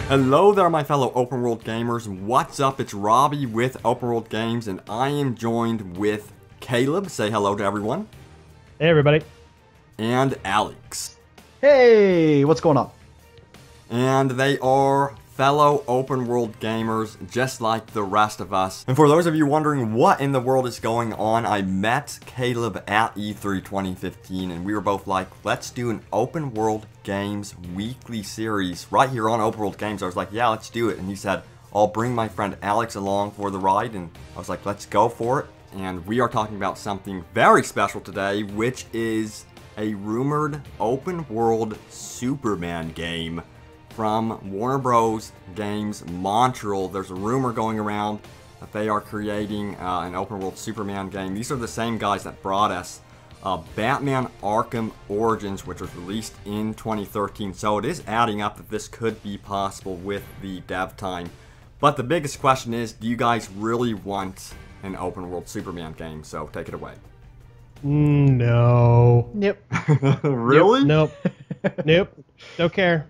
Hello there, my fellow open world gamers. What's up? It's Robbie with Open World Games, and I am joined with Caleb. Say hello to everyone. Hey, everybody. And Alex. Hey, what's going on? And they are fellow open world gamers, just like the rest of us. And for those of you wondering what in the world is going on, I met Caleb at E3 2015, and we were both like, let's do an open world games weekly series right here on Open World Games. I was like, yeah, let's do it. And he said, I'll bring my friend Alex along for the ride. And I was like, let's go for it. And we are talking about something very special today, which is a rumored open world Superman game from Warner Bros. Games Montreal. There's a rumor going around that they are creating an open world Superman game. These are the same guys that brought us Batman Arkham Origins, which was released in 2013. So it is adding up that this could be possible with the dev time. But the biggest question is, do you guys really want an open world Superman game? So take it away. No. Yep. Really? Nope. Nope. Don't care.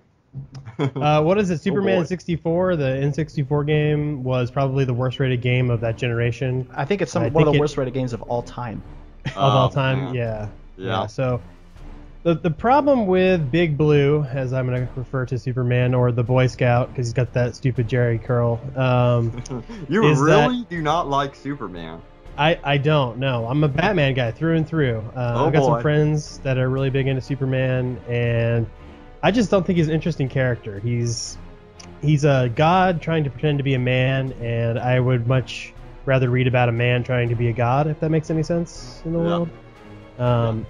What is it? Superman 64, the N64 game, was probably the worst rated game of that generation. I think it's one of the worst rated games of all time. Of all time, man. Yeah. So the problem with Big Blue, as I'm going to refer to Superman, or the Boy Scout, because he's got that stupid Jerry curl. You really do not like Superman. I don't know. I'm a Batman guy through and through. I've got some friends that are really big into Superman, and I just don't think he's an interesting character. He's a god trying to pretend to be a man, and I would much rather read about a man trying to be a god, if that makes any sense in the world.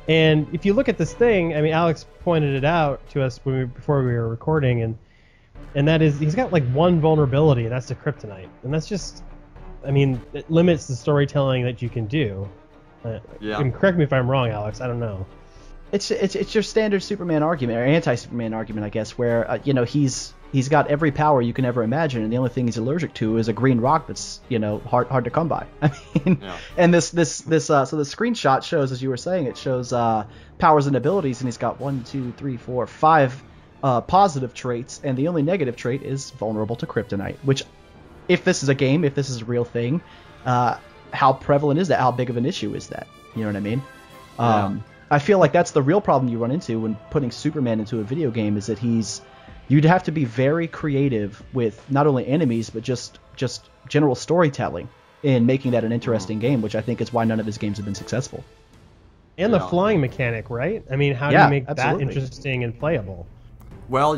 And if you look at this thing, I mean, Alex pointed it out to us before we were recording, and that is, he's got like one vulnerability, and that's the kryptonite. And that's just, I mean, it limits the storytelling that you can do. And correct me if I'm wrong, Alex, I don't know. It's your standard Superman argument, or anti-Superman argument, I guess, where he's got every power you can ever imagine, and the only thing he's allergic to is a green rock that's hard to come by. I mean, and so the screenshot shows, as you were saying, it shows powers and abilities, and he's got 5 positive traits, and the only negative trait is vulnerable to kryptonite. Which, if this is a game, if this is a real thing, how prevalent is that? How big of an issue is that? You know what I mean? I feel like that's the real problem you run into when putting Superman into a video game, is that you'd have to be very creative with not only enemies, but just general storytelling in making that an interesting game, which I think is why none of his games have been successful. And the flying mechanic, right? I mean, how do you make that interesting and playable? Well,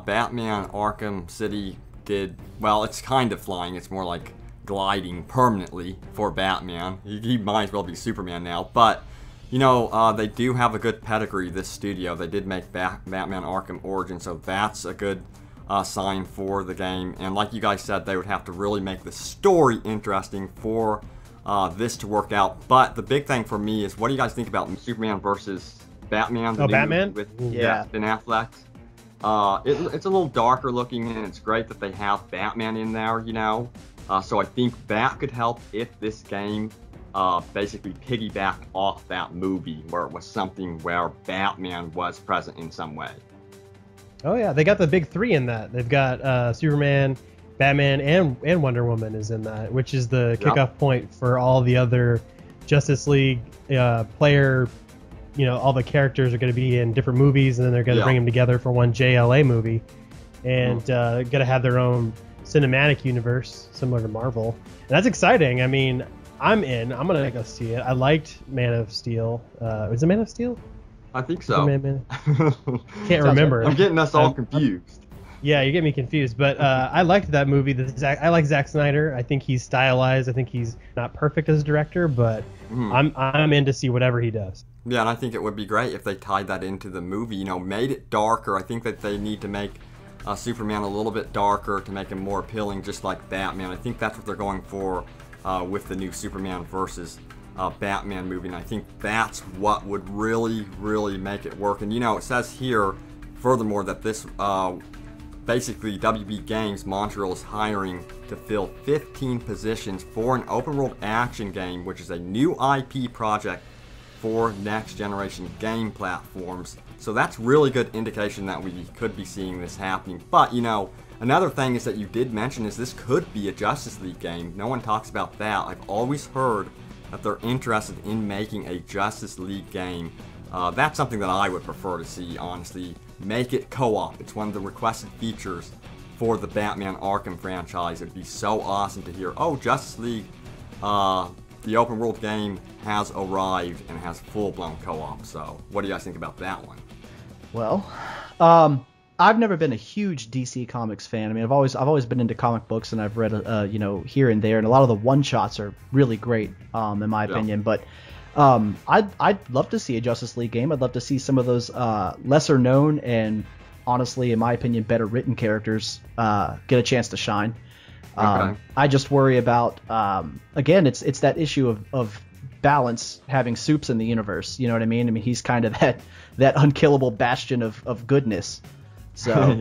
Batman Arkham City did, well, it's kind of flying. It's more like gliding permanently for Batman. He might as well be Superman now, but they do have a good pedigree, this studio. They did make Batman Arkham Origins, so that's a good sign for the game. And like you guys said, they would have to really make the story interesting for this to work out. But the big thing for me is, what do you guys think about Superman versus Batman? Batman? With Ben Affleck. It's a little darker looking, and it's great that they have Batman in there, So I think that could help if this game basically piggyback off that movie, where it was something where Batman was present in some way. Oh yeah, they got the big three in that. They've got Superman, Batman, and Wonder Woman is in that, which is the kickoff point for all the other Justice League player. All the characters are going to be in different movies, and then they're going to bring them together for one JLA movie, and going to have their own cinematic universe similar to Marvel. And that's exciting. I mean, I'm in. I'm gonna go see it. I liked Man of Steel. Was it Man of Steel? I think so. Can't remember. I'm getting us all confused. Yeah, you get me confused. But I liked that movie. I like Zack Snyder. I think he's stylized. I think he's not perfect as a director, but I'm in to see whatever he does. Yeah, and I think it would be great if they tied that into the movie. Made it darker. I think that they need to make Superman a little bit darker to make him more appealing, just like Batman. I think that's what they're going for. With the new Superman versus Batman movie, and I think that's what would really, really make it work. And it says here, furthermore, that this basically WB Games Montreal is hiring to fill 15 positions for an open world action game, which is a new IP project for next generation game platforms. So that's really good indication that we could be seeing this happening. But, you know, another thing is that you did mention is this could be a Justice League game. No one talks about that. I've always heard that they're interested in making a Justice League game. That's something that I would prefer to see, honestly. Make it co-op. It's one of the requested features for the Batman Arkham franchise. It'd be so awesome to hear, oh, Justice League, the open world game has arrived and has full-blown co-op. So what do you guys think about that one? Well, I've never been a huge DC Comics fan. I mean, I've always been into comic books, and I've read you know, here and there, and a lot of the one-shots are really great, in my opinion. But I'd love to see a Justice League game. I'd love to see some of those lesser known and, honestly, in my opinion, better written characters get a chance to shine. Okay. I just worry about again, it's that issue of balance, having Supes in the universe. You know what I mean? I mean, he's kind of that unkillable bastion of goodness. So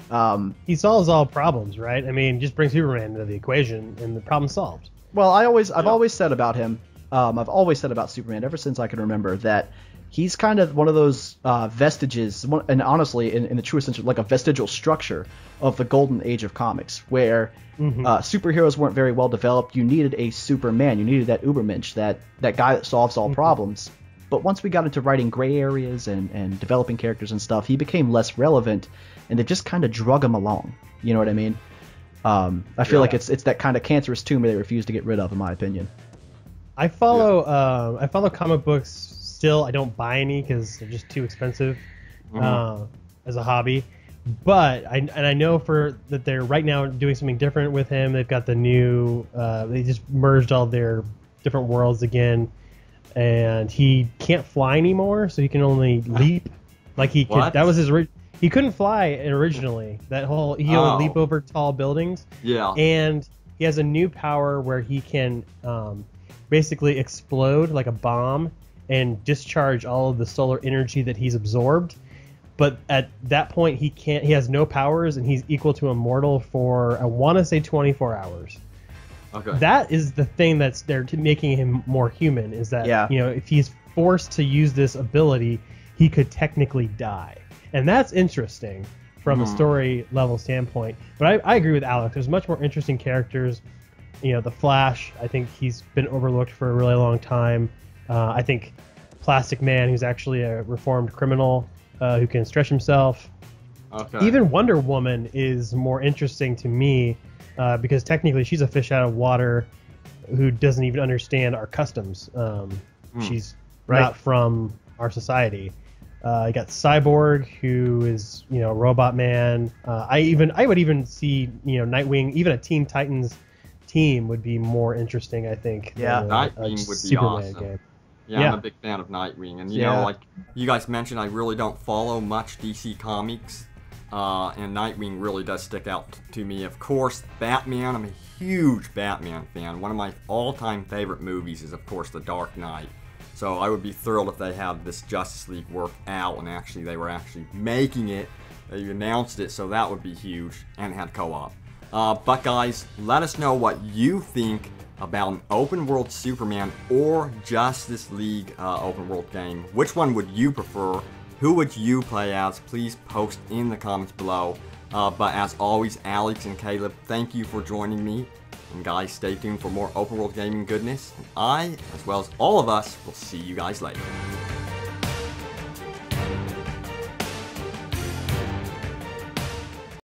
yeah. He solves all problems, right? I mean, just bring Superman into the equation and the problem's solved. Well, I've always said about him, I've always said about Superman ever since I can remember, that he's kind of one of those vestiges, and honestly, in the truest sense, like a vestigial structure of the golden age of comics, where superheroes weren't very well developed. You needed a Superman. You needed that Ubermensch, that guy that solves all problems. But once we got into writing gray areas and developing characters and stuff, he became less relevant, and they just kind of drug him along. You know what I mean? I feel like it's that kind of cancerous tumor they refuse to get rid of, in my opinion. I follow comic books. Still, I don't buy any because they're just too expensive as a hobby. But I know that they're right now doing something different with him. They've got the new. They just merged all their different worlds again, and he can't fly anymore, so he can only leap. Like he could. That was his. He couldn't fly originally. He only leap over tall buildings. Yeah. And he has a new power where he can basically explode like a bomb and discharge all of the solar energy that he's absorbed. But at that point, he has no powers, and he's equal to immortal for, I want to say, 24 hours. Okay. That is the thing that's there making him more human, is that, you know, if he's forced to use this ability, he could technically die. And that's interesting from a story level standpoint. But I agree with Alex. There's much more interesting characters. You know, the Flash, I think he's been overlooked for a really long time. I think Plastic Man, who's actually a reformed criminal who can stretch himself. Okay. Even Wonder Woman is more interesting to me because technically she's a fish out of water who doesn't even understand our customs. She's not from our society. You got Cyborg, who is, you know, Robot Man. I would even see, you know, Nightwing. Even a Teen Titans team would be more interesting, I think. Yeah, Nightwing would be Superman awesome. Game. Yeah, I'm a big fan of Nightwing, and you know, like you guys mentioned, I really don't follow much DC Comics, and Nightwing really does stick out to me. Of course, Batman. I'm a huge Batman fan. One of my all-time favorite movies is, of course, The Dark Knight. So I would be thrilled if they had this Justice League worked out, and they were actually making it. They announced it, so that would be huge, and it had co-op. But guys, let us know what you think about an open world Superman or Justice League open world game. Which one would you prefer? Who would you play as? Please post in the comments below. But as always, Alex and Caleb, thank you for joining me. And guys, stay tuned for more open world gaming goodness. And I, as well as all of us, will see you guys later.